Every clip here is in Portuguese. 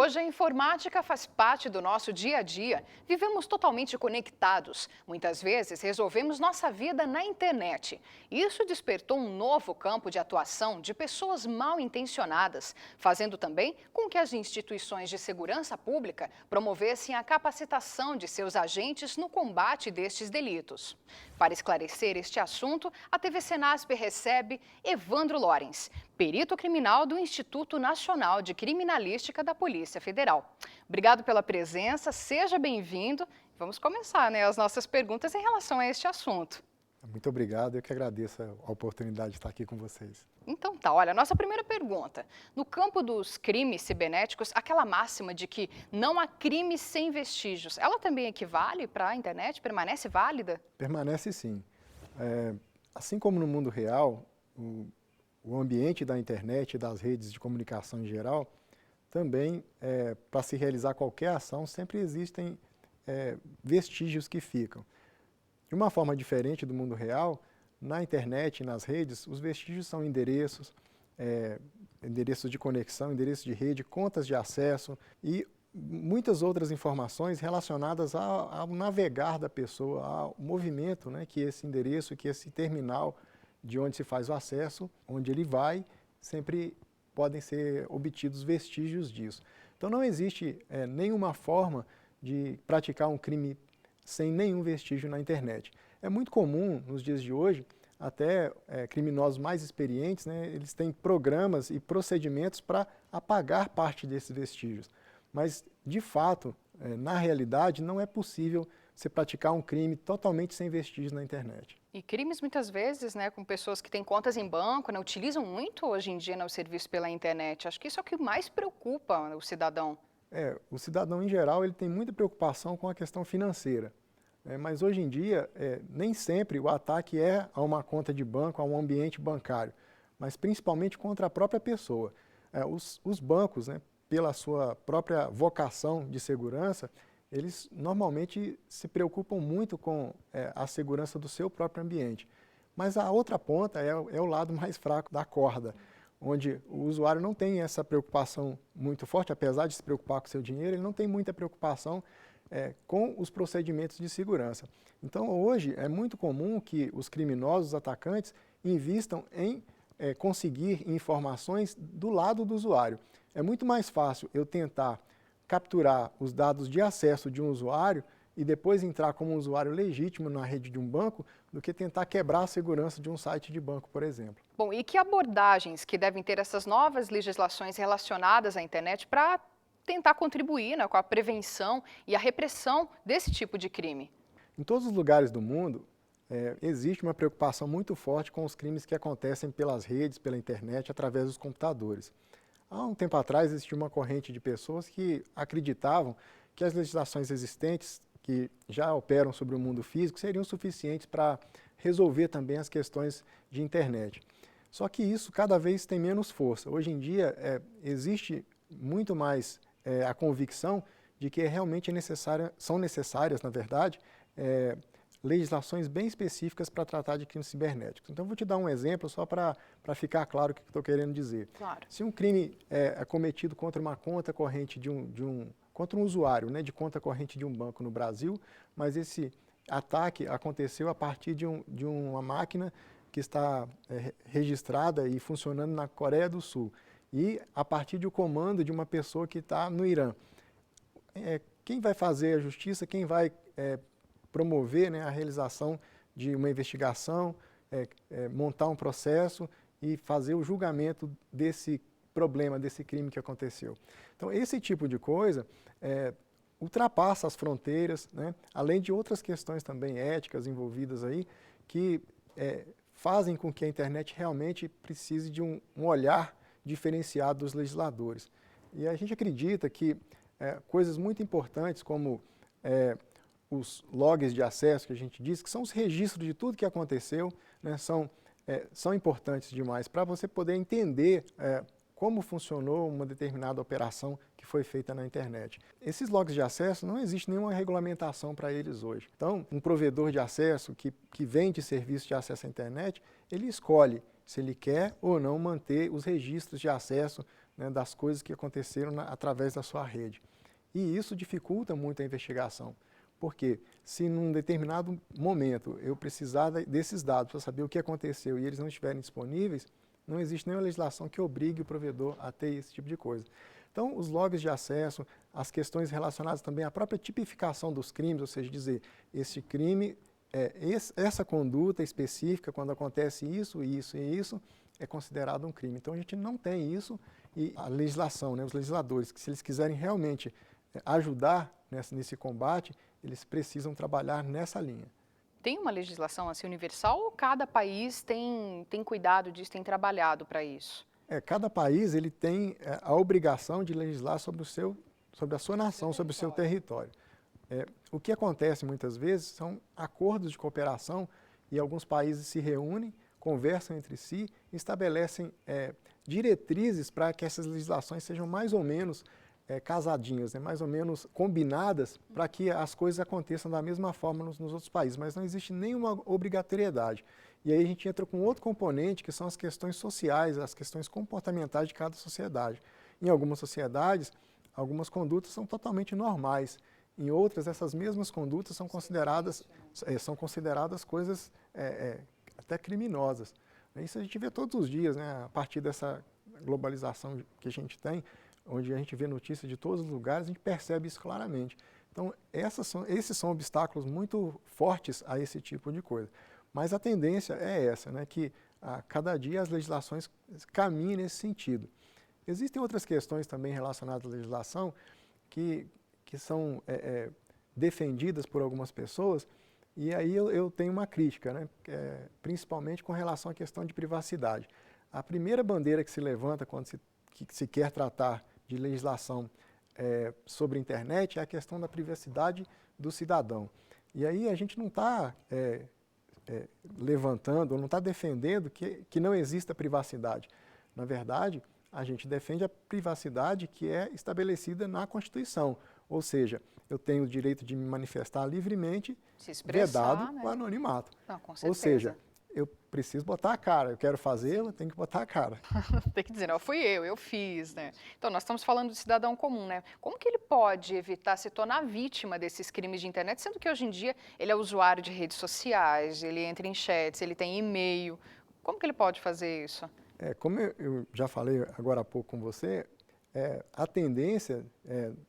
Hoje a informática faz parte do nosso dia a dia. Vivemos totalmente conectados. Muitas vezes resolvemos nossa vida na internet. Isso despertou um novo campo de atuação de pessoas mal intencionadas, fazendo também com que as instituições de segurança pública promovessem a capacitação de seus agentes no combate destes delitos. Para esclarecer este assunto, a TV Senasp recebe Evandro Lorenz, perito criminal do Instituto Nacional de Criminalística da Polícia Federal. Obrigado pela presença, seja bem-vindo. Vamos começar, as nossas perguntas em relação a este assunto. Muito obrigado, eu que agradeço a oportunidade de estar aqui com vocês. Então tá, olha, nossa primeira pergunta. No campo dos crimes cibernéticos, aquela máxima de que não há crime sem vestígios, ela também equivale para a internet? Permanece válida? Permanece sim. Assim como no mundo real, o ambiente da internet e das redes de comunicação em geral, também, para se realizar qualquer ação, sempre existem vestígios que ficam. De uma forma diferente do mundo real, na internet e nas redes, os vestígios são endereços, endereços de conexão, endereços de rede, contas de acesso e muitas outras informações relacionadas ao navegar da pessoa, ao movimento, que esse endereço, que esse terminal de onde se faz o acesso, onde ele vai, sempre podem ser obtidos vestígios disso. Então não existe nenhuma forma de praticar um crime sem nenhum vestígio na internet. É muito comum, nos dias de hoje, até criminosos mais experientes, eles têm programas e procedimentos para apagar parte desses vestígios. Mas, de fato, na realidade, não é possível você praticar um crime totalmente sem vestígios na internet. E crimes, muitas vezes, com pessoas que têm contas em banco, utilizam muito hoje em dia o serviço pela internet. Acho que isso é o que mais preocupa o cidadão. O cidadão, em geral, ele tem muita preocupação com a questão financeira. Mas hoje em dia, nem sempre o ataque é a uma conta de banco, a um ambiente bancário, mas principalmente contra a própria pessoa. Os bancos, pela sua própria vocação de segurança, eles normalmente se preocupam muito com a segurança do seu próprio ambiente. Mas a outra ponta é o lado mais fraco da corda, onde o usuário não tem essa preocupação muito forte, apesar de se preocupar com o seu dinheiro, ele não tem muita preocupação com os procedimentos de segurança. Então, hoje, é muito comum que os criminosos, os atacantes, invistam em conseguir informações do lado do usuário. É muito mais fácil eu tentar capturar os dados de acesso de um usuário e depois entrar como um usuário legítimo na rede de um banco do que tentar quebrar a segurança de um site de banco, por exemplo. Bom, e que abordagens que devem ter essas novas legislações relacionadas à internet para tentar contribuir com a prevenção e a repressão desse tipo de crime? Em todos os lugares do mundo, existe uma preocupação muito forte com os crimes que acontecem pelas redes, pela internet, através dos computadores. Há um tempo atrás existia uma corrente de pessoas que acreditavam que as legislações existentes, que já operam sobre o mundo físico, seriam suficientes para resolver também as questões de internet. Só que isso cada vez tem menos força. Hoje em dia existe muito mais a convicção de que realmente são necessárias, na verdade, legislações bem específicas para tratar de crimes cibernéticos. Então, vou te dar um exemplo só para ficar claro o que estou querendo dizer. Claro. Se um crime é cometido contra uma conta corrente contra um usuário, de conta corrente de um banco no Brasil, mas esse ataque aconteceu a partir de uma máquina que está registrada e funcionando na Coreia do Sul e a partir de um comando de uma pessoa que está no Irã. Quem vai fazer a justiça, quem vai promover a realização de uma investigação, montar um processo e fazer o julgamento desse problema, desse crime que aconteceu. Então, esse tipo de coisa ultrapassa as fronteiras, além de outras questões também éticas envolvidas aí, que fazem com que a internet realmente precise de um olhar diferenciado dos legisladores. E a gente acredita que coisas muito importantes como os logs de acesso, que a gente diz, que são os registros de tudo que aconteceu, são importantes demais para você poder entender como funcionou uma determinada operação que foi feita na internet. Esses logs de acesso, não existe nenhuma regulamentação para eles hoje. Então, um provedor de acesso que vende serviço de acesso à internet, ele escolhe se ele quer ou não manter os registros de acesso, né, das coisas que aconteceram através da sua rede. E isso dificulta muito a investigação, porque se num determinado momento eu precisar desses dados para saber o que aconteceu e eles não estiverem disponíveis, não existe nenhuma legislação que obrigue o provedor a ter esse tipo de coisa. Então, os logs de acesso, as questões relacionadas também à própria tipificação dos crimes, ou seja, dizer, este crime, essa conduta específica, quando acontece isso, isso e isso, é considerado um crime. Então, a gente não tem isso e a legislação, né, os legisladores, que se eles quiserem realmente ajudar nesse combate, eles precisam trabalhar nessa linha. Tem uma legislação assim universal ou cada país tem cuidado disso, tem trabalhado para isso? Cada país ele tem a obrigação de legislar sobre a sua nação, sobre o seu território. O que acontece muitas vezes são acordos de cooperação e alguns países se reúnem, conversam entre si e estabelecem diretrizes para que essas legislações sejam mais ou menos casadinhas, né, mais ou menos combinadas para que as coisas aconteçam da mesma forma nos outros países, mas não existe nenhuma obrigatoriedade. E aí a gente entra com outro componente, que são as questões sociais, as questões comportamentais de cada sociedade. Em algumas sociedades, algumas condutas são totalmente normais. Em outras, essas mesmas condutas são consideradas coisas até criminosas. Isso a gente vê todos os dias, né, a partir dessa globalização que a gente tem, onde a gente vê notícias de todos os lugares, a gente percebe isso claramente. Então, esses são obstáculos muito fortes a esse tipo de coisa. Mas a tendência é essa, né, que a cada dia as legislações caminhem nesse sentido. Existem outras questões também relacionadas à legislação que são defendidas por algumas pessoas, e aí eu tenho uma crítica, né, principalmente com relação à questão de privacidade. A primeira bandeira que se levanta quando se quer tratar de legislação sobre a internet é a questão da privacidade do cidadão. E aí a gente não está levantando, ou não está defendendo que não exista privacidade. Na verdade, a gente defende a privacidade que é estabelecida na Constituição. Ou seja, eu tenho o direito de me manifestar livremente, se expressar, vedado né? o anonimato. Não, com certeza. Ou seja, eu preciso botar a cara, eu quero fazer, eu tenho que botar a cara. Tem que dizer, não, fui eu fiz, né? Então, nós estamos falando do cidadão comum, né? Como que ele pode evitar se tornar vítima desses crimes de internet, sendo que hoje em dia ele é usuário de redes sociais, ele entra em chats, ele tem e-mail. Como que ele pode fazer isso? Como eu já falei agora há pouco com você, a tendência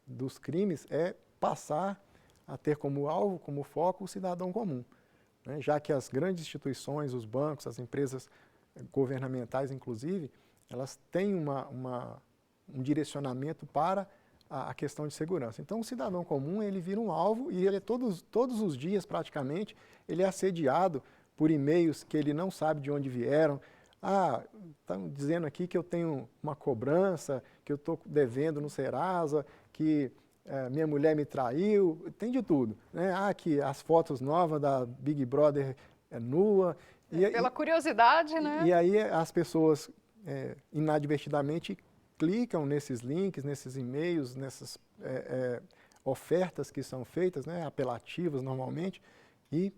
dos crimes é passar a ter como alvo, como foco, o cidadão comum, né? Já que as grandes instituições, os bancos, as empresas governamentais, inclusive, elas têm um direcionamento para a questão de segurança. Então, o cidadão comum, ele vira um alvo e ele todos os dias, praticamente, ele é assediado por e-mails que ele não sabe de onde vieram. Estão dizendo aqui que eu tenho uma cobrança, que eu estou devendo no Serasa, que minha mulher me traiu, tem de tudo, né? Que as fotos novas da Big Brother nua. Pela curiosidade, né? E aí as pessoas inadvertidamente clicam nesses links, nesses e-mails, nessas ofertas que são feitas, né, apelativas normalmente, e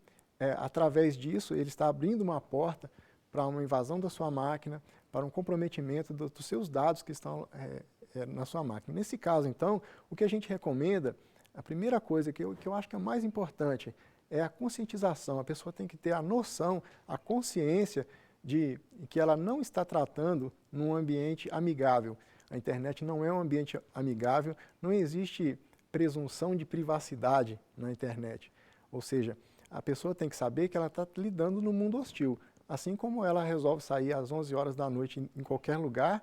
através disso ele está abrindo uma porta para uma invasão da sua máquina, para um comprometimento dos seus dados que estão na sua máquina. Nesse caso, então, o que a gente recomenda, a primeira coisa que eu acho que é mais importante é a conscientização. A pessoa tem que ter a noção, a consciência de que ela não está tratando num ambiente amigável. A internet não é um ambiente amigável, não existe presunção de privacidade na internet. Ou seja, a pessoa tem que saber que ela está lidando no mundo hostil. Assim como ela resolve sair às 11 horas da noite em qualquer lugar,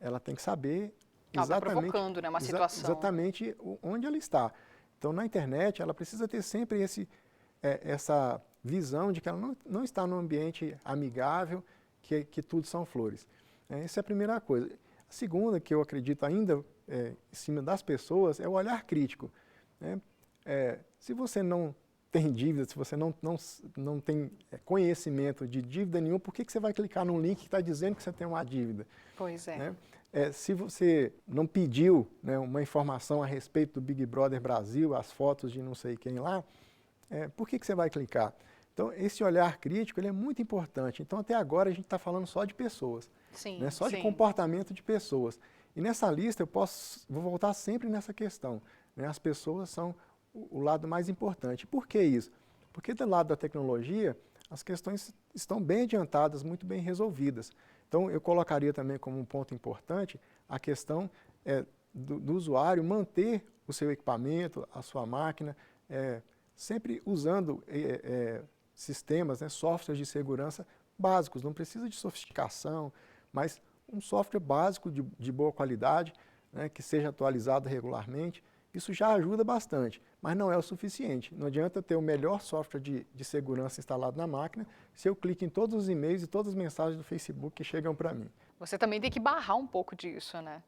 ela tem que saber exatamente, provocando, né, uma situação. Exatamente onde ela está. Então, na internet, ela precisa ter sempre essa visão de que ela não está num ambiente amigável, que tudo são flores. Essa é a primeira coisa. A segunda, que eu acredito ainda em cima das pessoas, é o olhar crítico, né? Se você não tem dívida, se você não tem conhecimento de dívida nenhuma, por que você vai clicar num link que está dizendo que você tem uma dívida? Pois é. Né? se você não pediu, né, uma informação a respeito do Big Brother Brasil, as fotos de não sei quem lá, por que você vai clicar? Então, esse olhar crítico ele é muito importante. Então, até agora, a gente está falando só de pessoas, Sim, né? Só de sim. comportamento de pessoas. E nessa lista, vou voltar sempre nessa questão, né? As pessoas são o lado mais importante. Por que isso? Porque do lado da tecnologia, as questões estão bem adiantadas, muito bem resolvidas. Então, eu colocaria também como um ponto importante a questão do usuário manter o seu equipamento, a sua máquina, sempre usando sistemas, né, softwares de segurança básicos. Não precisa de sofisticação, mas um software básico de boa qualidade, né, que seja atualizado regularmente. Isso já ajuda bastante, mas não é o suficiente. Não adianta eu ter o melhor software de segurança instalado na máquina se eu clico em todos os e-mails e todas as mensagens do Facebook que chegam para mim. Você também tem que barrar um pouco disso, né?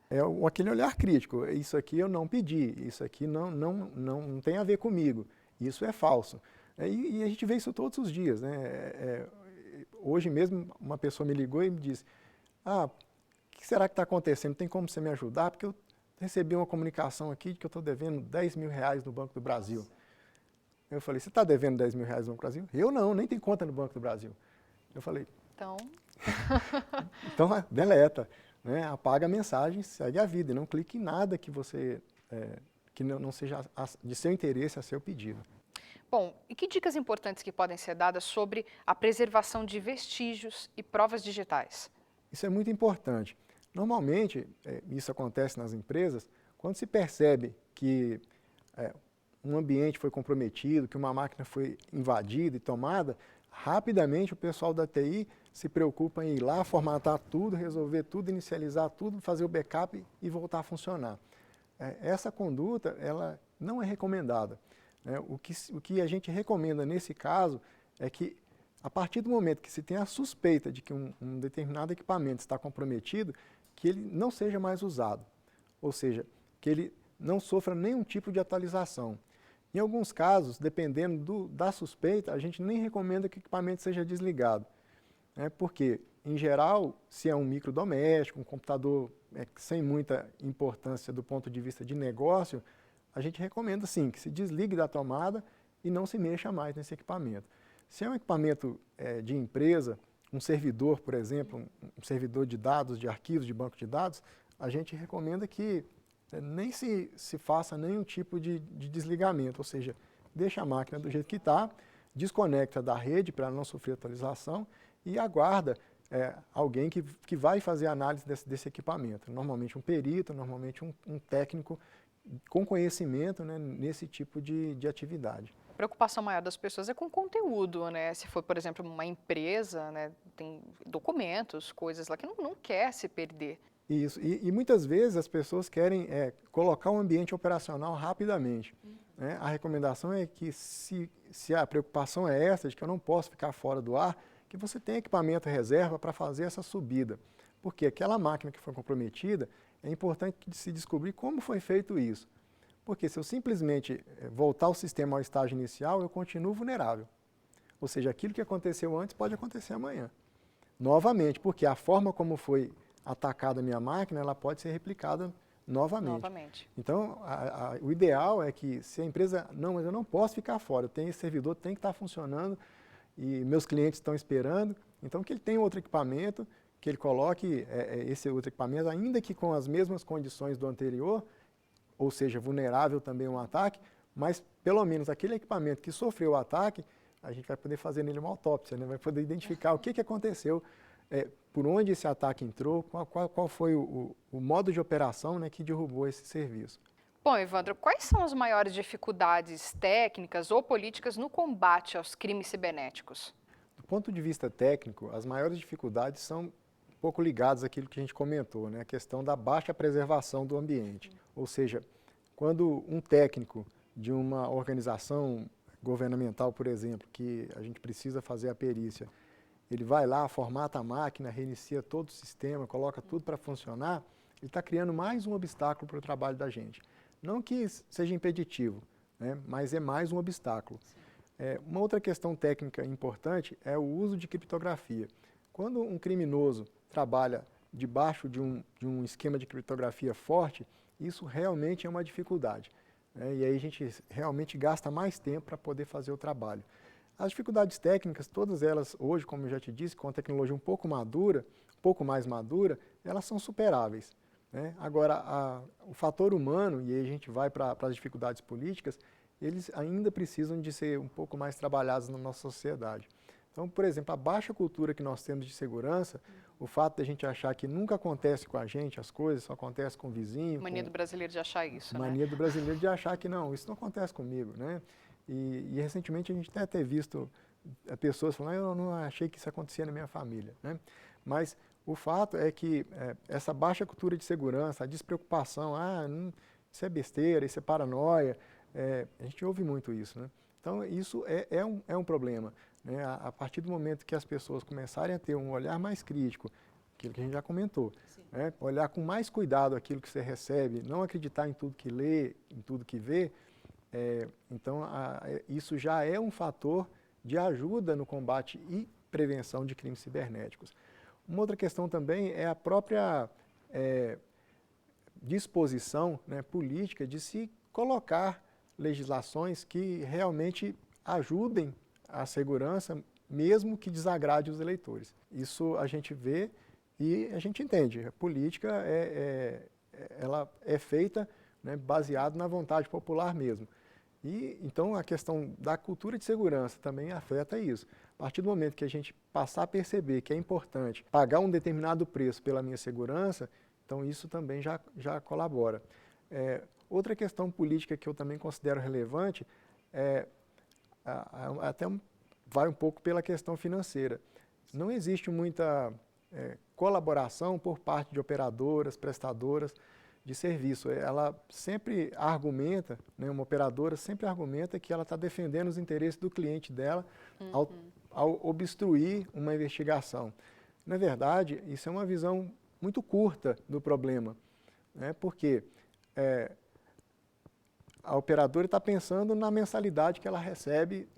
Aquele olhar crítico. Isso aqui eu não pedi, isso aqui não tem a ver comigo, isso é falso. E a gente vê isso todos os dias, né? Hoje mesmo uma pessoa me ligou e me disse, o que será que está acontecendo? Tem como você me ajudar? Porque eu recebi uma comunicação aqui de que eu estou devendo R$10.000 no Banco do Brasil. Eu falei, você está devendo R$10.000 no Banco do Brasil? Eu não, nem tenho conta no Banco do Brasil. Eu falei, então deleta, né? Apaga a mensagem, segue a vida e não clique em nada que que não seja de seu interesse a seu pedido. Bom, e que dicas importantes que podem ser dadas sobre a preservação de vestígios e provas digitais? Isso é muito importante. Normalmente, isso acontece nas empresas, quando se percebe que um ambiente foi comprometido, que uma máquina foi invadida e tomada, rapidamente o pessoal da TI se preocupa em ir lá, formatar tudo, resolver tudo, inicializar tudo, fazer o backup e voltar a funcionar. Essa conduta, ela não é recomendada. O que a gente recomenda nesse caso é que, a partir do momento que se tem a suspeita de que um determinado equipamento está comprometido, que ele não seja mais usado, ou seja, que ele não sofra nenhum tipo de atualização. Em alguns casos, dependendo da suspeita, a gente nem recomenda que o equipamento seja desligado, porque, em geral, se é um microdoméstico, um computador sem muita importância do ponto de vista de negócio, a gente recomenda sim que se desligue da tomada e não se mexa mais nesse equipamento. Se é um equipamento de empresa, um servidor, por exemplo, um servidor de dados, de arquivos, de banco de dados, a gente recomenda que nem se faça nenhum tipo de desligamento, ou seja, deixa a máquina do jeito que está, desconecta da rede para não sofrer atualização e aguarda alguém que vai fazer a análise desse equipamento. Normalmente um perito, normalmente um técnico com conhecimento, né, nesse tipo de atividade. A preocupação maior das pessoas é com conteúdo, né? Se for, por exemplo, uma empresa, né, tem documentos, coisas lá que não quer se perder. Isso, e muitas vezes as pessoas querem colocar um ambiente operacional rapidamente. Né? A recomendação é que se a preocupação é essa, de que eu não posso ficar fora do ar, que você tenha equipamento reserva para fazer essa subida. Porque aquela máquina que foi comprometida, é importante se descobrir como foi feito isso. Porque se eu simplesmente voltar o sistema ao estágio inicial, eu continuo vulnerável. Ou seja, aquilo que aconteceu antes pode acontecer amanhã. Novamente, porque a forma como foi atacada a minha máquina, ela pode ser replicada novamente. Então, o ideal é que se a empresa, mas eu não posso ficar fora, esse servidor tem que estar funcionando e meus clientes estão esperando, então que ele tenha outro equipamento, que ele coloque esse outro equipamento, ainda que com as mesmas condições do anterior, ou seja, vulnerável também a um ataque, mas pelo menos aquele equipamento que sofreu o ataque, a gente vai poder fazer nele uma autópsia, né? Vai poder identificar o que aconteceu, por onde esse ataque entrou, qual foi o modo de operação, né, que derrubou esse serviço. Bom, Evandro, quais são as maiores dificuldades técnicas ou políticas no combate aos crimes cibernéticos? Do ponto de vista técnico, as maiores dificuldades são um pouco ligadas àquilo que a gente comentou, né? A questão da baixa preservação do ambiente. Ou seja, quando um técnico de uma organização governamental, por exemplo, que a gente precisa fazer a perícia, ele vai lá, formata a máquina, reinicia todo o sistema, coloca tudo para funcionar, ele está criando mais um obstáculo para o trabalho da gente. Não que seja impeditivo, né? Mas é mais um obstáculo. Uma outra questão técnica importante é o uso de criptografia. Quando um criminoso trabalha debaixo de um esquema de criptografia forte, isso realmente é uma dificuldade, né? E aí a gente realmente gasta mais tempo para poder fazer o trabalho. As dificuldades técnicas, todas elas hoje, como eu já te disse, com a tecnologia um pouco mais madura, elas são superáveis, né? Agora, o fator humano, e aí a gente vai para as dificuldades políticas, eles ainda precisam de ser um pouco mais trabalhados na nossa sociedade. Então, por exemplo, a baixa cultura que nós temos de segurança, o fato de a gente achar que nunca acontece com a gente as coisas, só acontece com o vizinho. Mania do brasileiro de achar isso, né? Mania do brasileiro de achar que não, isso não acontece comigo, né? E recentemente a gente até tem visto pessoas falando, eu não achei que isso acontecia na minha família, né? Mas o fato é que essa baixa cultura de segurança, a despreocupação, isso é besteira, isso é paranoia, a gente ouve muito isso, né? Então isso é um problema, né? A partir do momento que as pessoas começarem a ter um olhar mais crítico, aquilo que a gente já comentou, né? Olhar com mais cuidado aquilo que você recebe, não acreditar em tudo que lê, em tudo que vê, então isso já é um fator de ajuda no combate e prevenção de crimes cibernéticos. Uma outra questão também é a própria disposição, né, política de se colocar legislações que realmente ajudem a segurança, mesmo que desagrade os eleitores. Isso a gente vê e a gente entende. A política ela é feita, né, baseado na vontade popular mesmo. E então a questão da cultura de segurança também afeta isso. A partir do momento que a gente passar a perceber que é importante pagar um determinado preço pela minha segurança, então isso também já colabora. Outra questão política que eu também considero relevante até vai um pouco pela questão financeira. Não existe muita colaboração por parte de operadoras, prestadoras de serviço. Ela sempre argumenta, né, uma operadora sempre argumenta que ela está defendendo os interesses do cliente dela ao obstruir uma investigação. Na verdade, isso é uma visão muito curta do problema, né, porque a operadora está pensando na mensalidade que ela recebe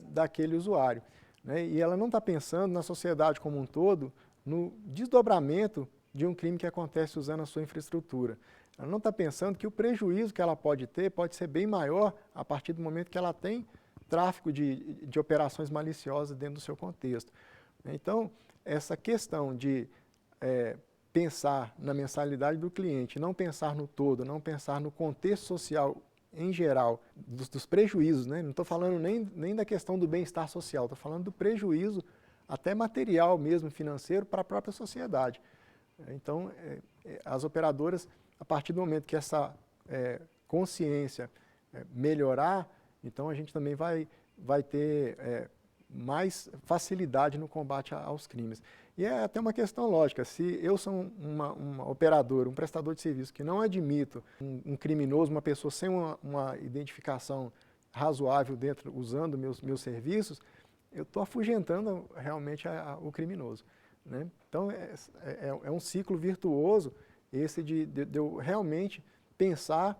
daquele usuário, né, e ela não está pensando na sociedade como um todo, no desdobramento de um crime que acontece usando a sua infraestrutura. Ela não está pensando que o prejuízo que ela pode ter pode ser bem maior a partir do momento que ela tem tráfico de operações maliciosas dentro do seu contexto. Então, essa questão de pensar na mensalidade do cliente, não pensar no todo, não pensar no contexto social em geral, dos prejuízos, né? Não estou falando nem da questão do bem-estar social, estou falando do prejuízo até material mesmo, financeiro, para a própria sociedade. Então, as operadoras, a partir do momento que essa consciência melhorar, então a gente também vai ter mais facilidade no combate aos crimes. E é até uma questão lógica, se eu sou uma operadora, um prestador de serviço que não admito um criminoso, uma pessoa sem uma identificação razoável usando meus serviços, eu estou afugentando realmente o criminoso, né? Então, é um ciclo virtuoso esse de eu realmente pensar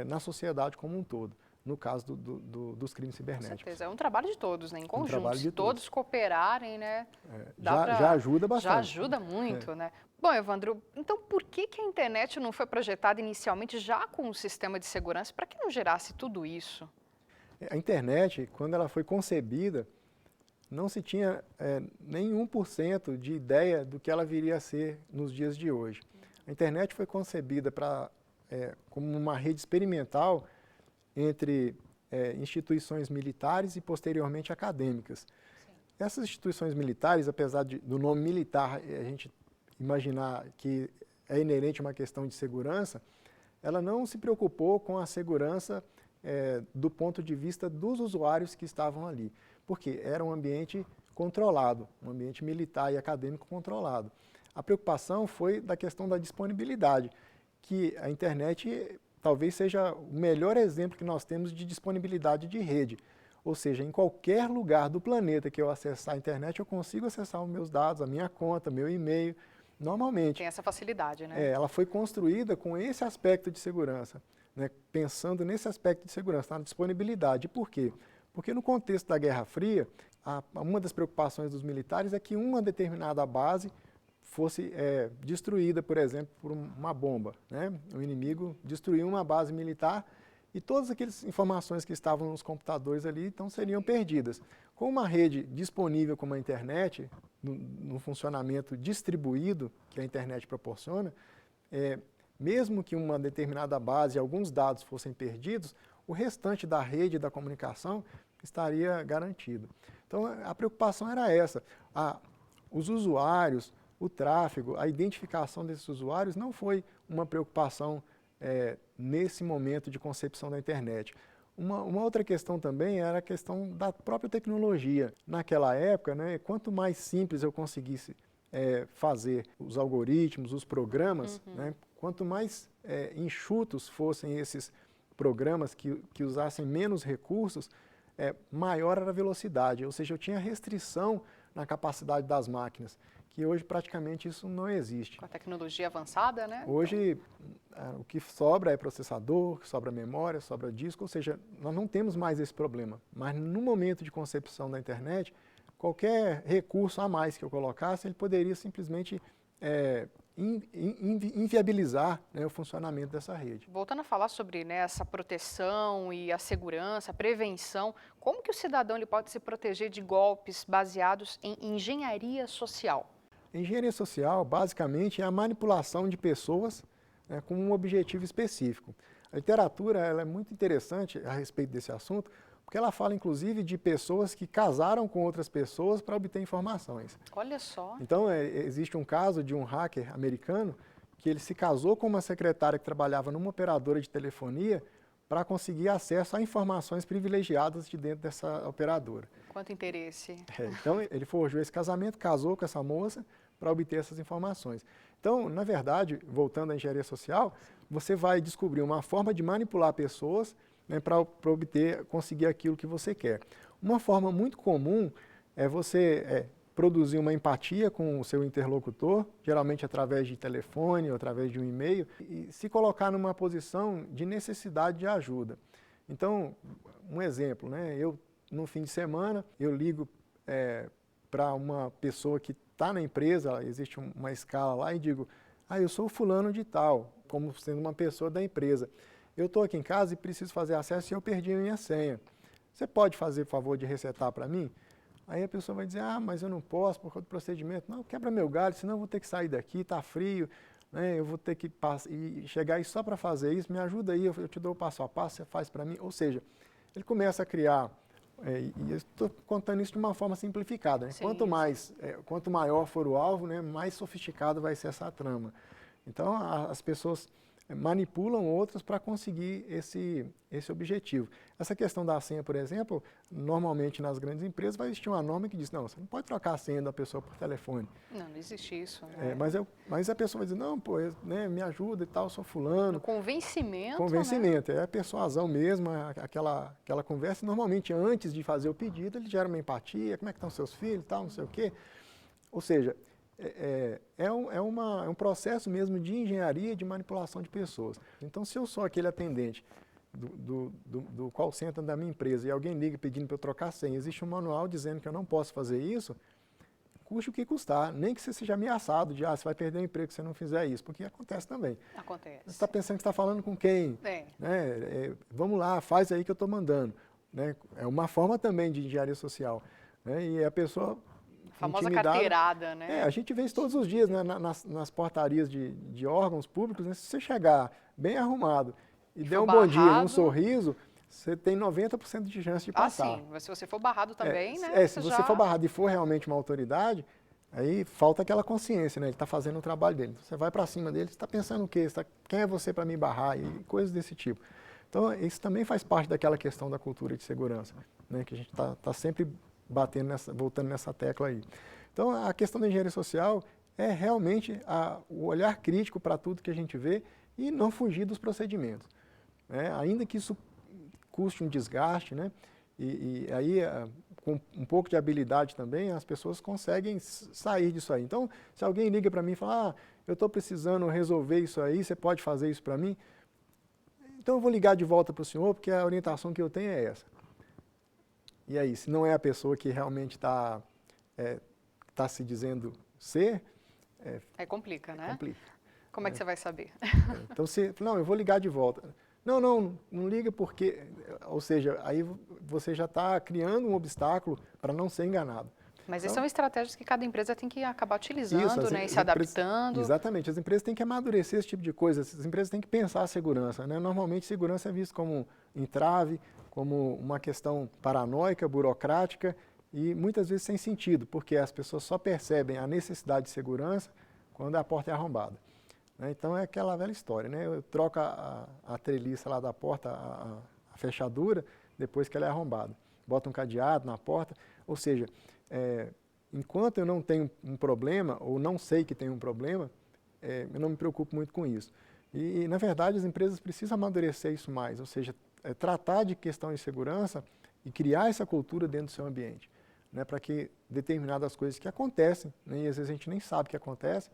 na sociedade como um todo, no caso dos crimes cibernéticos. Com certeza, é um trabalho de todos, né? Em conjunto, trabalho de se todos cooperarem, né? Já ajuda bastante. Já ajuda muito, né? Bom, Evandro, então por que a internet não foi projetada inicialmente já com um sistema de segurança para que não gerasse tudo isso? A internet, quando ela foi concebida, não se tinha nem 1% de ideia do que ela viria a ser nos dias de hoje. A internet foi concebida como uma rede experimental entre instituições militares e, posteriormente, acadêmicas. Sim. Essas instituições militares, apesar do nome militar a gente imaginar que é inerente a uma questão de segurança, ela não se preocupou com a segurança do ponto de vista dos usuários que estavam ali, porque era um ambiente controlado, um ambiente militar e acadêmico controlado. A preocupação foi da questão da disponibilidade, que a internet talvez seja o melhor exemplo que nós temos de disponibilidade de rede. Ou seja, em qualquer lugar do planeta que eu acessar a internet, eu consigo acessar os meus dados, a minha conta, meu e-mail, normalmente. Tem essa facilidade, né? Ela foi construída com esse aspecto de segurança, né? Pensando nesse aspecto de segurança, na disponibilidade. Por quê? Porque no contexto da Guerra Fria, uma das preocupações dos militares é que uma determinada base fosse destruída, por exemplo, por uma bomba, né? O inimigo destruiu uma base militar e todas aquelas informações que estavam nos computadores ali, então, seriam perdidas. Com uma rede disponível como a internet, no funcionamento distribuído que a internet proporciona, mesmo que uma determinada base e alguns dados fossem perdidos, o restante da rede da comunicação estaria garantido. Então, a preocupação era essa. Os usuários, o tráfego, a identificação desses usuários não foi uma preocupação nesse momento de concepção da internet. Uma outra questão também era a questão da própria tecnologia. Naquela época, né, quanto mais simples eu conseguisse fazer os algoritmos, os programas, né, quanto mais enxutos fossem esses programas que usassem menos recursos, maior era a velocidade, ou seja, eu tinha restrição na capacidade das máquinas, que hoje praticamente isso não existe. Com a tecnologia avançada, né? Hoje o que sobra é processador, sobra memória, sobra disco, ou seja, nós não temos mais esse problema. Mas no momento de concepção da internet, qualquer recurso a mais que eu colocasse, ele poderia simplesmente inviabilizar, né, o funcionamento dessa rede. Voltando a falar sobre, né, essa proteção e a segurança, a prevenção, como que o cidadão ele pode se proteger de golpes baseados em engenharia social? Engenharia social, basicamente, é a manipulação de pessoas, né, com um objetivo específico. A literatura ela é muito interessante a respeito desse assunto, porque ela fala, inclusive, de pessoas que casaram com outras pessoas para obter informações. Olha só. Então, existe um caso de um hacker americano que ele se casou com uma secretária que trabalhava numa operadora de telefonia para conseguir acesso a informações privilegiadas de dentro dessa operadora. Quanto interesse. Então, ele forjou esse casamento, casou com essa moça para obter essas informações. Então, na verdade, voltando à engenharia social, você vai descobrir uma forma de manipular pessoas, né, para conseguir aquilo que você quer. Uma forma muito comum é você produzir uma empatia com o seu interlocutor, geralmente através de telefone ou através de um e-mail, e se colocar numa posição de necessidade de ajuda. Então, um exemplo, né, no fim de semana, eu ligo para uma pessoa que está na empresa, existe uma escala lá, e digo, eu sou fulano de tal, como sendo uma pessoa da empresa. Eu estou aqui em casa e preciso fazer acesso e eu perdi a minha senha. Você pode fazer o favor de resetar para mim? Aí a pessoa vai dizer, mas eu não posso por causa do procedimento. Não, quebra meu galho, senão eu vou ter que sair daqui, está frio, né, eu vou ter que chegar aí só para fazer isso, me ajuda aí, eu te dou o passo a passo, você faz para mim. Ou seja, ele começa a criar, e eu estou contando isso de uma forma simplificada, né? Sim, Quanto maior for o alvo, né, mais sofisticado vai ser essa trama. Então, as pessoas manipulam outros para conseguir esse objetivo. Essa questão da senha, por exemplo, normalmente nas grandes empresas vai existir uma norma que diz, não, você não pode trocar a senha da pessoa por telefone. Não existe isso. Né? Mas a pessoa vai dizer, não, pô, né, me ajuda e tal, eu sou fulano. No convencimento, Convencimento, né? É a persuasão mesmo, aquela conversa. Normalmente, antes de fazer o pedido, ele gera uma empatia, como é que estão seus filhos e tal, não sei o quê. Ou seja, é um processo mesmo de engenharia de manipulação de pessoas. Então, se eu sou aquele atendente do call center da minha empresa e alguém liga pedindo para eu trocar a senha, existe um manual dizendo que eu não posso fazer isso, custe o que custar, nem que você seja ameaçado de, você vai perder o emprego se você não fizer isso, porque acontece também. Acontece. Você está pensando que está falando com quem? Né? Vamos lá, faz aí que eu estou mandando. Né? É uma forma também de engenharia social. Né? E a pessoa... A famosa carteirada, né? A gente vê isso todos os dias, né, nas portarias de órgãos públicos, né? Se você chegar bem arrumado e der um bom dia e um sorriso, você tem 90% de chance de passar. Sim, mas se você for barrado também, né? Se você for barrado e for realmente uma autoridade, aí falta aquela consciência, né? Ele está fazendo o trabalho dele. Você vai para cima dele, você está pensando o quê? Quem é você para me barrar? E coisas desse tipo. Então, isso também faz parte daquela questão da cultura de segurança, né? Que a gente está sempre voltando nessa tecla aí. Então, a questão da engenharia social é realmente o olhar crítico para tudo que a gente vê e não fugir dos procedimentos. Né? Ainda que isso custe um desgaste, né? E aí, com um pouco de habilidade também, as pessoas conseguem sair disso aí. Então, se alguém liga para mim e fala, eu estou precisando resolver isso aí, você pode fazer isso para mim? Então, eu vou ligar de volta para o senhor, porque a orientação que eu tenho é essa. E aí, se não é a pessoa que realmente está se dizendo ser, Aí complica, né? complica. Como é que você vai saber? Então, não, eu vou ligar de volta. Não liga porque, ou seja, aí você já está criando um obstáculo para não ser enganado. Mas Então, são estratégias que cada empresa tem que acabar isso, utilizando, né, e se adaptando. Exatamente, as empresas têm que amadurecer esse tipo de coisa, as empresas têm que pensar a segurança, né? Normalmente, segurança é visto como um entrave, como uma questão paranoica, burocrática e muitas vezes sem sentido, porque as pessoas só percebem a necessidade de segurança quando a porta é arrombada. Então é aquela velha história, né? Eu troco a treliça lá da porta, a fechadura, depois que ela é arrombada. Bota um cadeado na porta, ou seja, enquanto eu não tenho um problema, ou não sei que tenho um problema, eu não me preocupo muito com isso. E, na verdade, as empresas precisam amadurecer isso mais, ou seja, tratar de questão de segurança e criar essa cultura dentro do seu ambiente, né? Para que determinadas coisas que acontecem, né, e às vezes a gente nem sabe que acontece,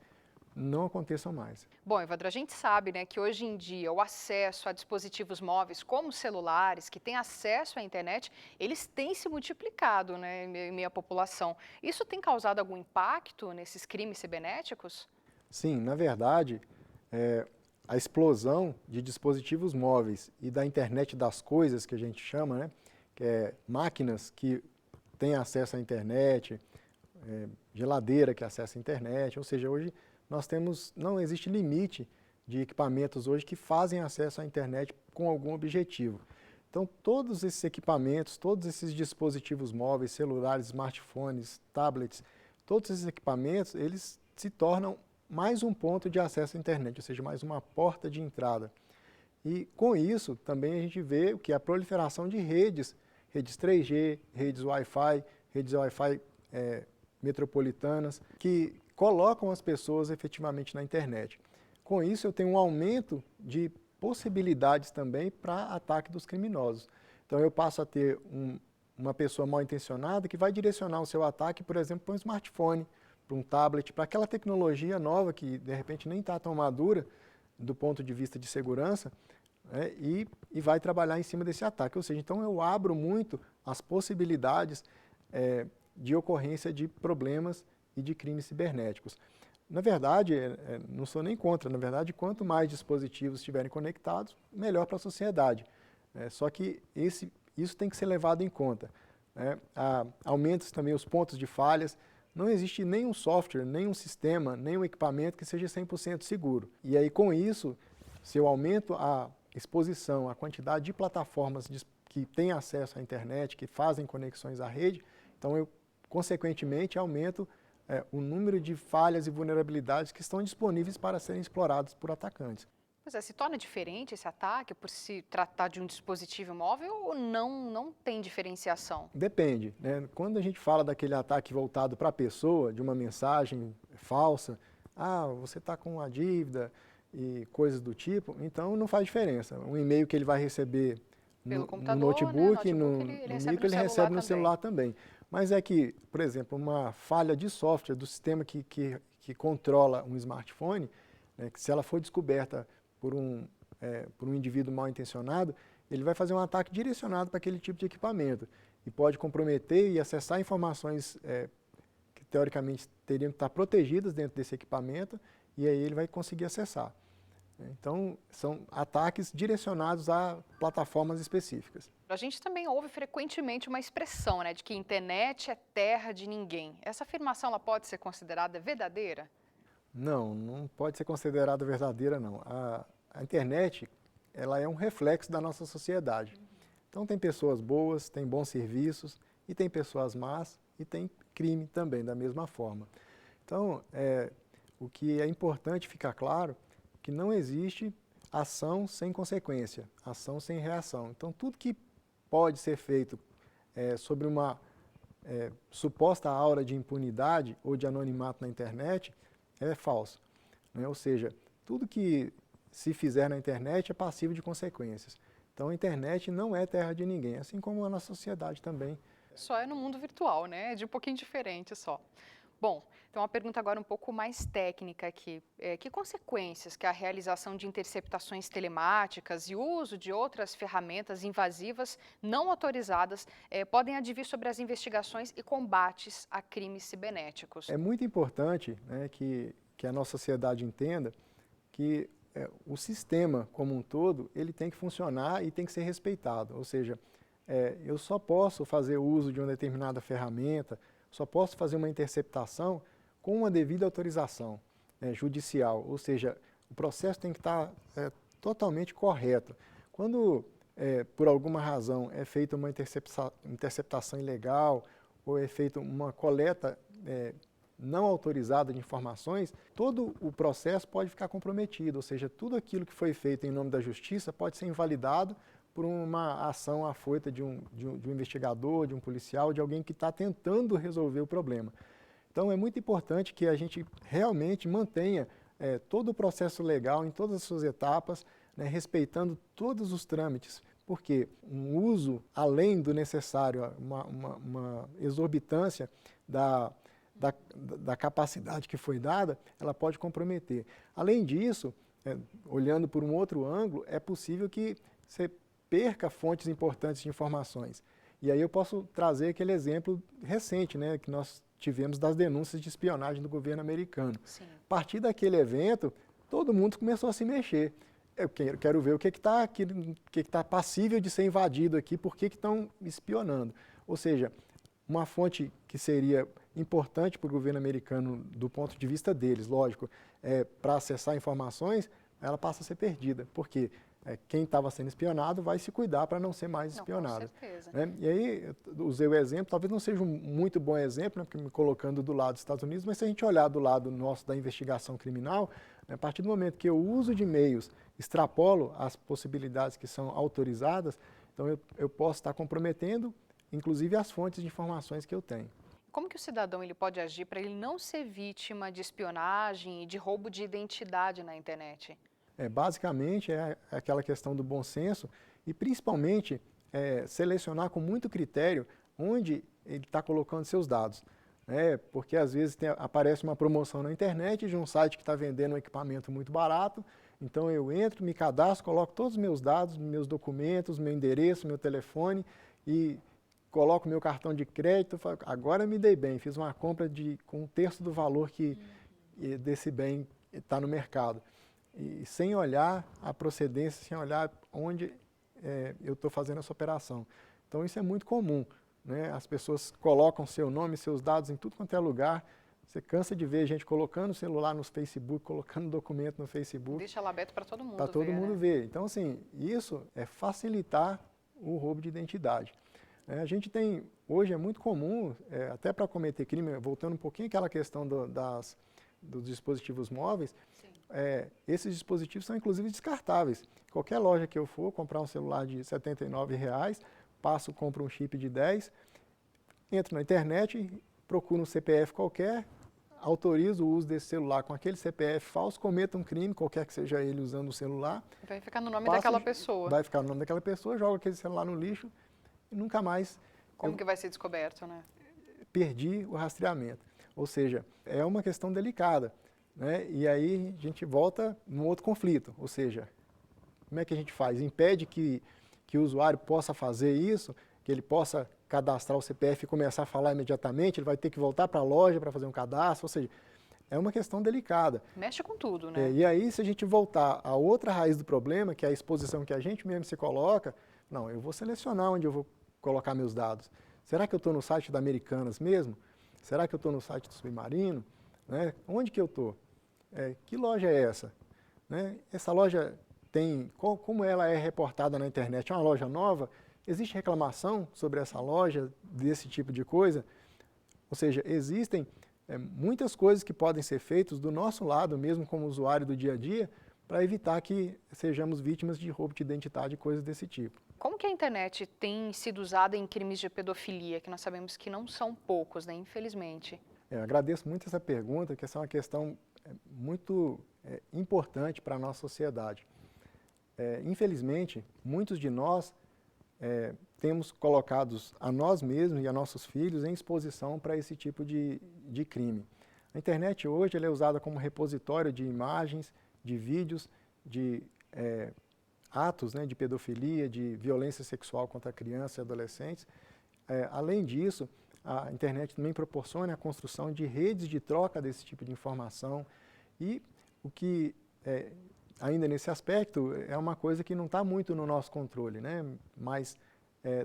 não aconteçam mais. Bom, Evandro, a gente sabe, né, que hoje em dia o acesso a dispositivos móveis como celulares, que têm acesso à internet, eles têm se multiplicado, né, em meio à população. Isso tem causado algum impacto nesses crimes cibernéticos? Sim, na verdade, a explosão de dispositivos móveis e da internet das coisas, que a gente chama, né, que é máquinas que têm acesso à internet, geladeira que acessa a internet, ou seja, hoje não existe limite de equipamentos hoje que fazem acesso à internet com algum objetivo. Então, todos esses equipamentos, todos esses dispositivos móveis, celulares, smartphones, tablets, todos esses equipamentos, eles se tornam mais um ponto de acesso à internet, ou seja, mais uma porta de entrada. E com isso, também a gente vê que a proliferação de redes 3G, redes Wi-Fi metropolitanas, que colocam as pessoas efetivamente na internet. Com isso, eu tenho um aumento de possibilidades também para ataque dos criminosos. Então, eu passo a ter uma pessoa mal intencionada que vai direcionar o seu ataque, por exemplo, para um smartphone, para um tablet, para aquela tecnologia nova que, de repente, nem está tão madura do ponto de vista de segurança, né, e vai trabalhar em cima desse ataque. Ou seja, então eu abro muito as possibilidades de ocorrência de problemas e de crimes cibernéticos. Na verdade, não sou nem contra, na verdade, quanto mais dispositivos estiverem conectados, melhor para a sociedade. Só que isso tem que ser levado em conta. Aumenta também os pontos de falhas. Não existe nenhum software, nenhum sistema, nenhum equipamento que seja 100% seguro. E aí, com isso, se eu aumento a exposição, a quantidade de plataformas que têm acesso à internet, que fazem conexões à rede, então eu, consequentemente, aumento o número de falhas e vulnerabilidades que estão disponíveis para serem explorados por atacantes. Pois é, se torna diferente esse ataque por se tratar de um dispositivo móvel ou não tem diferenciação? Depende, né? Quando a gente fala daquele ataque voltado para a pessoa, de uma mensagem falsa, você está com uma dívida e coisas do tipo, então não faz diferença. Um e-mail que ele vai receber Pelo no computador, notebook, né? no micro, ele recebe no celular também. também. Mas é que, por exemplo, uma falha de software do sistema que controla um smartphone, né, que se ela for descoberta por um indivíduo mal intencionado, ele vai fazer um ataque direcionado para aquele tipo de equipamento e pode comprometer e acessar informações que teoricamente teriam que estar protegidas dentro desse equipamento e aí ele vai conseguir acessar. Então, são ataques direcionados a plataformas específicas. A gente também ouve frequentemente uma expressão, né, de que a internet é terra de ninguém. Essa afirmação ela pode ser considerada verdadeira? Não pode ser considerada verdadeira, não. A internet, ela é um reflexo da nossa sociedade. Então, tem pessoas boas, tem bons serviços, e tem pessoas más, e tem crime também, da mesma forma. Então, o que é importante ficar claro que não existe ação sem consequência, ação sem reação. Então, tudo que pode ser feito sobre uma suposta aura de impunidade ou de anonimato na internet é falso, né? Ou seja, tudo que se fizer na internet é passível de consequências. Então, a internet não é terra de ninguém, assim como a nossa sociedade também. Só é no mundo virtual, né? É de um pouquinho diferente só. Bom, então uma pergunta agora um pouco mais técnica aqui. Que consequências que a realização de interceptações telemáticas e o uso de outras ferramentas invasivas não autorizadas podem advir sobre as investigações e combates a crimes cibernéticos? É muito importante, né, que que a nossa sociedade entenda que o sistema como um todo, ele tem que funcionar e tem que ser respeitado. Ou seja, eu só posso fazer uso de uma determinada ferramenta, só posso fazer uma interceptação com uma devida autorização judicial. Ou seja, o processo tem que estar totalmente correto. Quando, por alguma razão, é feita uma interceptação ilegal ou é feita uma coleta não autorizada de informações, todo o processo pode ficar comprometido, ou seja, tudo aquilo que foi feito em nome da justiça pode ser invalidado por uma ação afoita de um investigador, de um policial, de alguém que está tentando resolver o problema. Então é muito importante que a gente realmente mantenha todo o processo legal em todas as suas etapas, né, respeitando todos os trâmites, porque um uso além do necessário, uma exorbitância da capacidade que foi dada, ela pode comprometer. Além disso, olhando por um outro ângulo, é possível que você perca fontes importantes de informações. E aí eu posso trazer aquele exemplo recente, né, que nós tivemos das denúncias de espionagem do governo americano. Sim. A partir daquele evento, todo mundo começou a se mexer. Eu quero ver o que está passível de ser invadido aqui, por que estão espionando. Ou seja, uma fonte que seria importante para o governo americano do ponto de vista deles, lógico, para acessar informações, ela passa a ser perdida. Por quê? Quem estava sendo espionado vai se cuidar para não ser mais espionado. Com certeza. Né? E aí, eu usei o exemplo, talvez não seja um muito bom exemplo, né, porque me colocando do lado dos Estados Unidos, mas se a gente olhar do lado nosso da investigação criminal, a partir do momento que eu uso de meios, extrapolo as possibilidades que são autorizadas, então eu posso estar comprometendo, inclusive, as fontes de informações que eu tenho. Como que o cidadão ele pode agir para ele não ser vítima de espionagem e de roubo de identidade na internet? Basicamente, é aquela questão do bom senso e, principalmente, selecionar com muito critério onde ele está colocando seus dados. Porque, às vezes, aparece uma promoção na internet de um site que está vendendo um equipamento muito barato, então eu entro, me cadastro, coloco todos os meus dados, meus documentos, meu endereço, meu telefone e coloco meu cartão de crédito, falo, agora me dei bem, fiz uma compra com 1/3 do valor desse bem está no mercado. E sem olhar a procedência, sem olhar onde eu estou fazendo essa operação. Então isso é muito comum, né? As pessoas colocam seu nome, seus dados em tudo quanto é lugar. Você cansa de ver gente colocando o celular no Facebook, colocando documento no Facebook. Deixa lá aberto para todo mundo ver. Para todo mundo né? ver. Então, assim, isso é facilitar o roubo de identidade. A gente tem, hoje é muito comum, até para cometer crime, voltando um pouquinho àquela questão dos dispositivos móveis, esses dispositivos são inclusive descartáveis. Qualquer loja que eu for comprar um celular de R$ 79,00, compro um chip de 10, entro na internet, procuro um CPF qualquer, autorizo o uso desse celular com aquele CPF falso, cometo um crime, qualquer que seja ele usando o celular. Vai ficar no nome daquela pessoa. Vai ficar no nome daquela pessoa, jogo aquele celular no lixo e nunca mais... Como que vai ser descoberto, né? Perdi o rastreamento. Ou seja, é uma questão delicada, né? E aí a gente volta num outro conflito, ou seja, como é que a gente faz? Impede que o usuário possa fazer isso, que ele possa cadastrar o CPF e começar a falar imediatamente, ele vai ter que voltar para a loja para fazer um cadastro, ou seja, é uma questão delicada. Mexe com tudo, né? E aí, se a gente voltar à outra raiz do problema, que é a exposição que a gente mesmo se coloca, não, eu vou selecionar onde eu vou colocar meus dados. Será que eu estou no site da Americanas mesmo? Será que eu estou no site do Submarino? Né? Onde que eu estou? Que loja é essa? Né? Essa loja tem, como ela é reportada na internet? É uma loja nova? Existe reclamação sobre essa loja, desse tipo de coisa? Ou seja, existem muitas coisas que podem ser feitas do nosso lado, mesmo como usuário do dia a dia, para evitar que sejamos vítimas de roubo de identidade e coisas desse tipo. Como que a internet tem sido usada em crimes de pedofilia, que nós sabemos que não são poucos, né, infelizmente? Eu agradeço muito essa pergunta, que essa é uma questão muito importante para a nossa sociedade. Infelizmente, muitos de nós temos colocados a nós mesmos e a nossos filhos em exposição para esse tipo de crime. A internet hoje ela é usada como repositório de imagens, de vídeos, de atos, né, de pedofilia, de violência sexual contra crianças e adolescentes. Além disso, a internet também proporciona a construção de redes de troca desse tipo de informação E o que, ainda nesse aspecto, é uma coisa que não está muito no nosso controle, né? Mas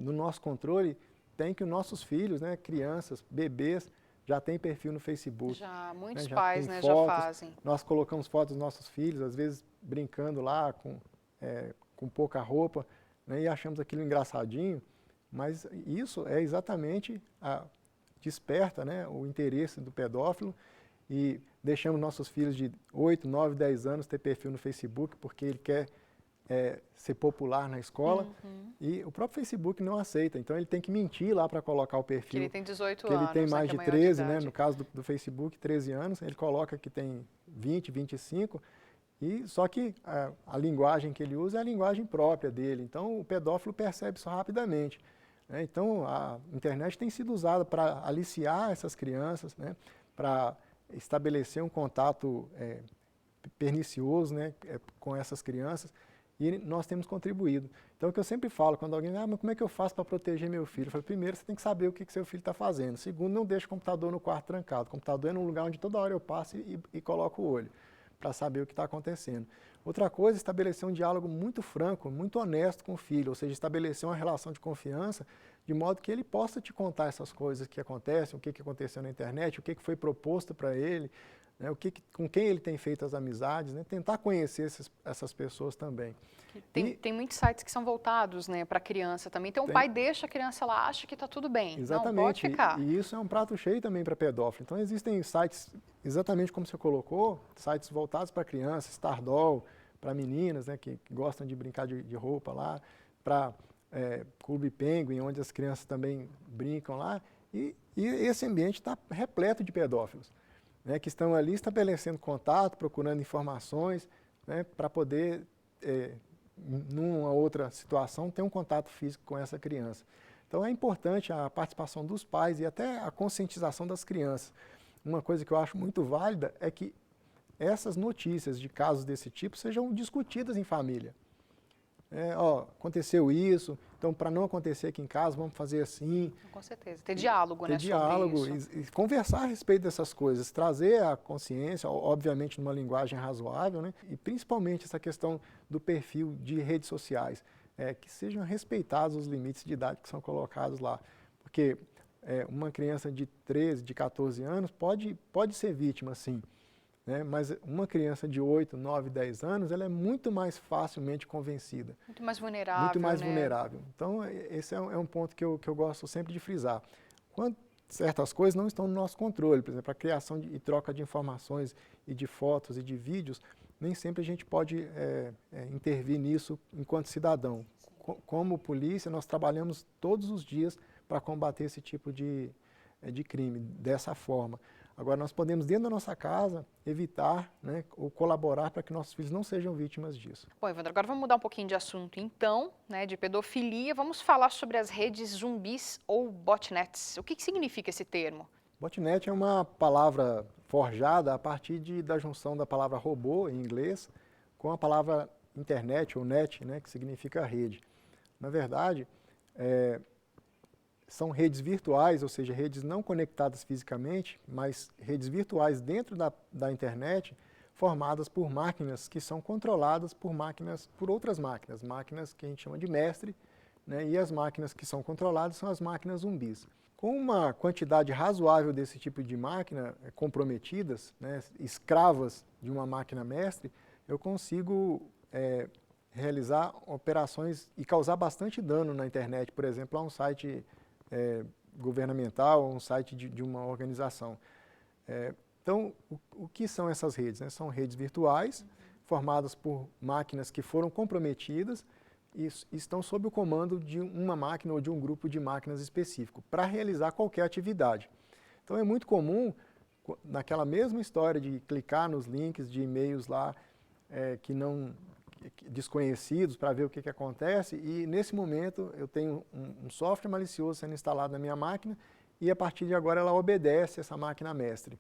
no nosso controle tem que os nossos filhos, né, crianças, bebês, já têm perfil no Facebook. Já, muitos Já pais, tem né, já fotos, fazem. nós colocamos fotos dos nossos filhos, às vezes brincando lá com pouca roupa, né, e achamos aquilo engraçadinho, mas isso é exatamente desperta, né, o interesse do pedófilo e deixamos nossos filhos de 8, 9, 10 anos ter perfil no Facebook porque ele quer ser popular na escola e o próprio Facebook não aceita, então ele tem que mentir lá para colocar o perfil. Que ele tem 18 que anos, ele tem né, mais que é de maior 13, idade. né, no caso do Facebook, 13 anos, ele coloca que tem 20, 25, e só que a linguagem que ele usa é a linguagem própria dele, então o pedófilo percebe isso rapidamente. Né? Então a internet tem sido usada para aliciar essas crianças, né, para estabelecer um contato pernicioso, né, com essas crianças, e nós temos contribuído. Então, o que eu sempre falo, quando alguém mas como é que eu faço para proteger meu filho? Eu falo, primeiro, você tem que saber o que seu filho está fazendo. Segundo, não deixe o computador no quarto trancado. O computador é num lugar onde toda hora eu passo e coloco o olho, para saber o que está acontecendo. Outra coisa, estabelecer um diálogo muito franco, muito honesto com o filho, ou seja, estabelecer uma relação de confiança, de modo que ele possa te contar essas coisas que acontecem, o que aconteceu na internet, o que foi proposto para ele, né, com quem ele tem feito as amizades, né, tentar conhecer essas pessoas também. Tem muitos sites que são voltados, né, para a criança também. Então o pai deixa a criança, ela acha que está tudo bem. Exatamente. Não, pode ficar. E isso é um prato cheio também para pedófilo. Então existem sites, exatamente como você colocou, sites voltados para crianças, Stardoll, para meninas, né, que gostam de brincar de roupa lá, para Clube Penguin, onde as crianças também brincam lá. E esse ambiente está repleto de pedófilos, né, que estão ali estabelecendo contato, procurando informações, né, para poder, numa outra situação, ter um contato físico com essa criança. Então é importante a participação dos pais e até a conscientização das crianças. Uma coisa que eu acho muito válida é que essas notícias de casos desse tipo sejam discutidas em família. Aconteceu isso, então para não acontecer aqui em casa, vamos fazer assim. Com certeza, ter diálogo, né, ter diálogo sobre isso. E conversar a respeito dessas coisas, trazer a consciência, obviamente numa linguagem razoável, né, e principalmente essa questão do perfil de redes sociais, que sejam respeitados os limites de idade que são colocados lá, porque uma criança de 13, de 14 anos pode ser vítima, sim. Né? Mas uma criança de 8, 9, 10 anos, ela é muito mais facilmente convencida. Muito mais vulnerável, muito mais né? vulnerável. Então, esse é um ponto que eu gosto sempre de frisar. Quando certas coisas não estão no nosso controle, por exemplo, a criação e troca de informações e de fotos e de vídeos, nem sempre a gente pode intervir nisso enquanto cidadão. Como polícia, nós trabalhamos todos os dias para combater esse tipo de crime, dessa forma. Agora, nós podemos, dentro da nossa casa, evitar, né, ou colaborar para que nossos filhos não sejam vítimas disso. Bom, Evandro, agora vamos mudar um pouquinho de assunto, então, né, de pedofilia. Vamos falar sobre as redes zumbis ou botnets. O que significa esse termo? Botnet é uma palavra forjada a partir da junção da palavra robô, em inglês, com a palavra internet ou net, né, que significa rede. Na verdade, são redes virtuais, ou seja, redes não conectadas fisicamente, mas redes virtuais dentro da internet, formadas por máquinas que são controladas por outras máquinas que a gente chama de mestre, né, e as máquinas que são controladas são as máquinas zumbis. Com uma quantidade razoável desse tipo de máquina comprometidas, né, escravas de uma máquina mestre, eu consigo realizar operações e causar bastante dano na internet, por exemplo, a um site governamental, um site de uma organização. Então, o que são essas redes? Né? São redes virtuais, formadas por máquinas que foram comprometidas e estão sob o comando de uma máquina ou de um grupo de máquinas específico, para realizar qualquer atividade. Então, é muito comum, naquela mesma história de clicar nos links de e-mails lá, desconhecidos, para ver o que acontece, e nesse momento eu tenho um software malicioso sendo instalado na minha máquina e a partir de agora ela obedece essa máquina mestre.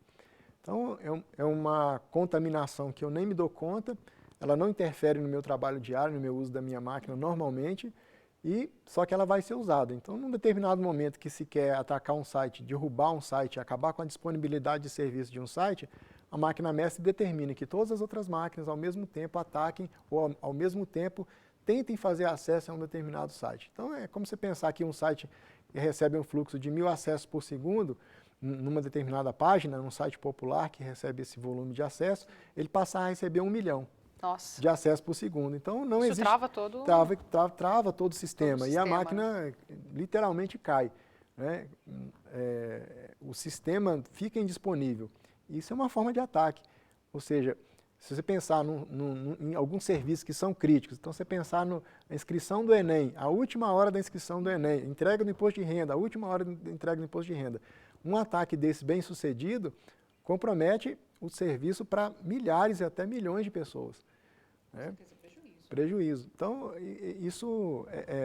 Então é uma contaminação que eu nem me dou conta, ela não interfere no meu trabalho diário, no meu uso da minha máquina normalmente, só que ela vai ser usada. Então, num determinado momento que se quer atacar um site, derrubar um site, acabar com a disponibilidade de serviço de um site, a máquina mestre determina que todas as outras máquinas ao mesmo tempo ataquem ou ao mesmo tempo tentem fazer acesso a um determinado site. Então é como você pensar que um site recebe um fluxo de 1000 acessos por segundo numa determinada página, num site popular que recebe esse volume de acesso, ele passar a receber 1 milhão. Nossa. De acesso por segundo. Então não Isso existe. trava todo. Trava todo o sistema. E a máquina literalmente cai. Né? O sistema fica indisponível. Isso é uma forma de ataque. Ou seja, se você pensar em alguns serviços que são críticos, então você pensar na inscrição do Enem, a última hora da inscrição do Enem, entrega do imposto de renda, a última hora da entrega do imposto de renda, um ataque desse bem sucedido compromete o serviço para milhares e até milhões de pessoas. Né? Prejuízo. Então,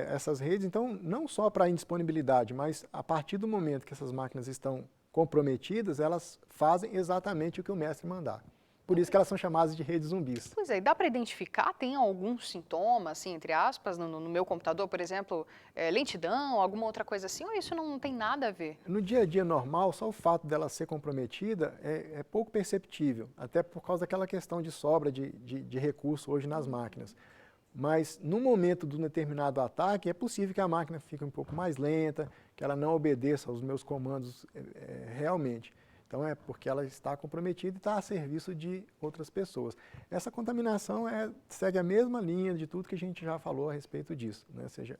essas redes, então, não só para indisponibilidade, mas a partir do momento que essas máquinas estão comprometidas, elas fazem exatamente o que o mestre mandar. Por isso que elas são chamadas de redes zumbis. Pois é, e dá para identificar? Tem algum sintoma, assim, entre aspas, no meu computador, por exemplo, lentidão, alguma outra coisa assim, ou isso não tem nada a ver? No dia a dia normal, só o fato dela ser comprometida é pouco perceptível, até por causa daquela questão de sobra de recurso hoje nas máquinas. Mas no momento de um determinado ataque, é possível que a máquina fique um pouco mais lenta, que ela não obedeça aos meus comandos realmente. Então é porque ela está comprometida e está a serviço de outras pessoas. Essa contaminação segue a mesma linha de tudo que a gente já falou a respeito disso. Né? Ou seja,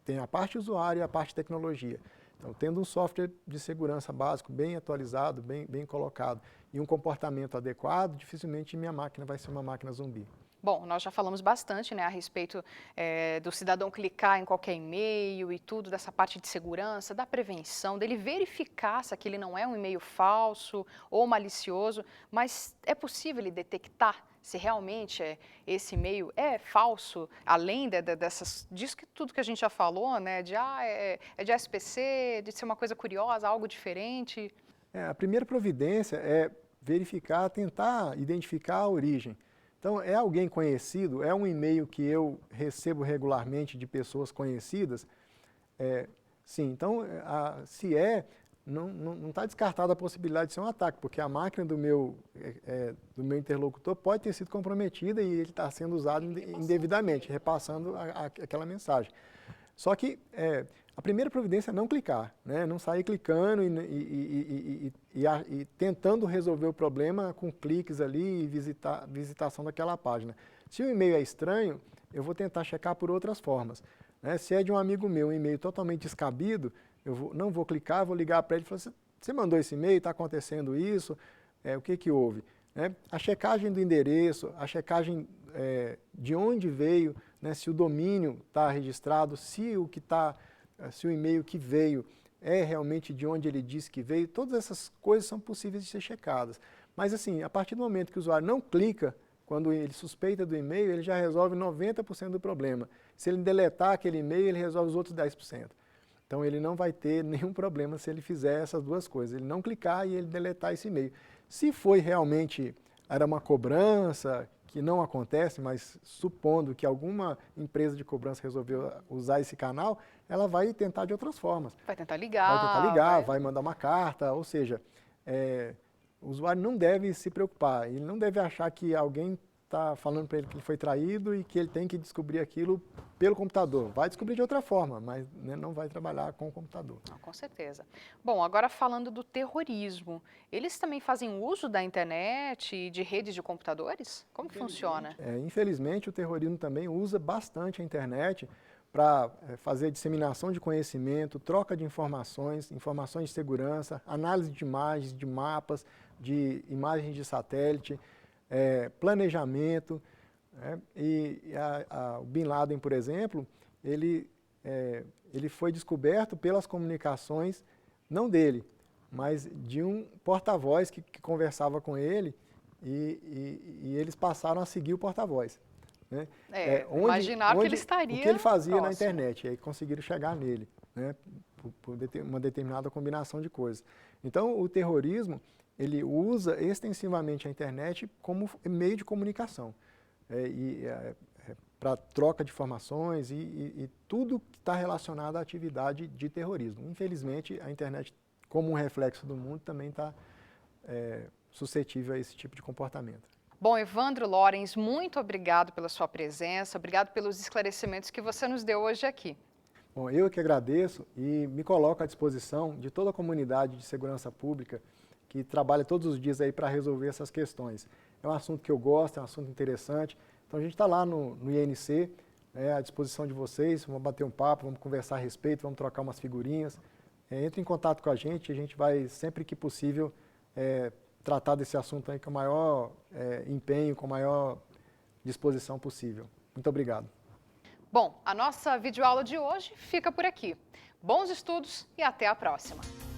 tem a parte usuário e a parte tecnologia. Então, tendo um software de segurança básico bem atualizado, bem colocado e um comportamento adequado, dificilmente minha máquina vai ser uma máquina zumbi. Bom, nós já falamos bastante, né, a respeito do cidadão clicar em qualquer e-mail e tudo, dessa parte de segurança, da prevenção, dele verificar se aquele não é um e-mail falso ou malicioso, mas é possível ele detectar se realmente esse e-mail é falso, além disso que tudo que a gente já falou, né, é de SPC, de ser uma coisa curiosa, algo diferente? A primeira providência é verificar, tentar identificar a origem. Então, é alguém conhecido? É um e-mail que eu recebo regularmente de pessoas conhecidas? Sim, então, se não está descartada a possibilidade de ser um ataque, porque a máquina do meu interlocutor pode ter sido comprometida e ele está sendo usado indevidamente, repassando aquela mensagem. Só que a primeira providência é não clicar, né? Não sair clicando e tentando resolver o problema com cliques ali e visitação daquela página. Se o e-mail é estranho, eu vou tentar checar por outras formas. Né? Se é de um amigo meu, um e-mail totalmente descabido, não vou clicar, vou ligar para ele e falar assim, você mandou esse e-mail, está acontecendo isso, o que houve? Né? A checagem do endereço, a checagem de onde veio, né? Se o domínio está registrado, se o e-mail que veio é realmente de onde ele disse que veio, todas essas coisas são possíveis de ser checadas. Mas assim, a partir do momento que o usuário não clica, quando ele suspeita do e-mail, ele já resolve 90% do problema. Se ele deletar aquele e-mail, ele resolve os outros 10%. Então ele não vai ter nenhum problema se ele fizer essas duas coisas, ele não clicar e ele deletar esse e-mail. Se foi realmente, era uma cobrança, que não acontece, mas supondo que alguma empresa de cobrança resolveu usar esse canal, ela vai tentar de outras formas. Vai tentar ligar. Vai mandar uma carta, ou seja, o usuário não deve se preocupar, ele não deve achar que alguém está falando para ele que ele foi traído e que ele tem que descobrir aquilo pelo computador. Vai descobrir de outra forma, mas né, não vai trabalhar com o computador. Não, com certeza. Bom, agora falando do terrorismo, eles também fazem uso da internet e de redes de computadores? Como que funciona? Infelizmente, o terrorismo também usa bastante a internet para fazer disseminação de conhecimento, troca de informações, informações de segurança, análise de imagens, de mapas, de imagens de satélite, planejamento. O Bin Laden, por exemplo, ele foi descoberto pelas comunicações, não dele, mas de um porta-voz que conversava com ele e eles passaram a seguir o porta-voz. Né? Imaginar que ele estaria o que ele fazia próximo. Na internet, e aí conseguiram chegar nele, né? por uma determinada combinação de coisas. Então, o terrorismo, ele usa extensivamente a internet como meio de comunicação, para troca de informações e tudo que está relacionado à atividade de terrorismo. Infelizmente, a internet, como um reflexo do mundo, também está suscetível a esse tipo de comportamento. Bom, Evandro Lorens, muito obrigado pela sua presença, obrigado pelos esclarecimentos que você nos deu hoje aqui. Bom, eu que agradeço e me coloco à disposição de toda a comunidade de segurança pública que trabalha todos os dias aí para resolver essas questões. É um assunto que eu gosto, é um assunto interessante, então a gente está lá no INC, à disposição de vocês, vamos bater um papo, vamos conversar a respeito, vamos trocar umas figurinhas. Entre em contato com a gente vai, sempre que possível, tratar desse assunto aí com o maior empenho, com a maior disposição possível. Muito obrigado. Bom, a nossa videoaula de hoje fica por aqui. Bons estudos e até a próxima!